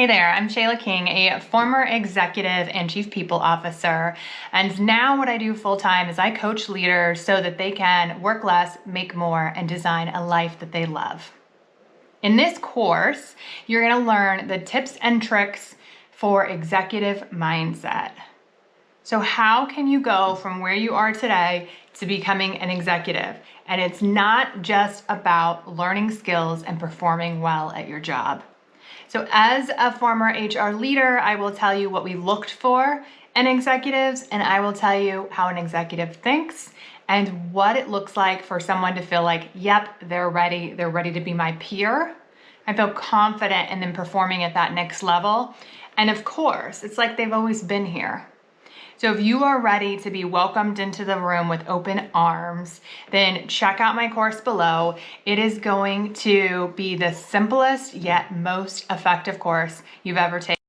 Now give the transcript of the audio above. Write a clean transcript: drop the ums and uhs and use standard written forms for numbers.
Hey there, I'm Shayla King, a former executive and chief people officer. And now what I do full time is I coach leaders so that they can work less, make more, and design a life that they love. In this course, you're going to learn the tips and tricks for executive mindset. So how can you go from where you are today to becoming an executive? And it's not just about learning skills and performing well at your job. So as a former HR leader, I will tell you what we looked for in executives, and I will tell you how an executive thinks and what it looks like for someone to feel like, yep, they're ready to be my peer. I feel confident in them performing at that next level. And of course, it's like they've always been here. So if you are ready to be welcomed into the room with open arms, then check out my course below. It is going to be the simplest yet most effective course you've ever taken.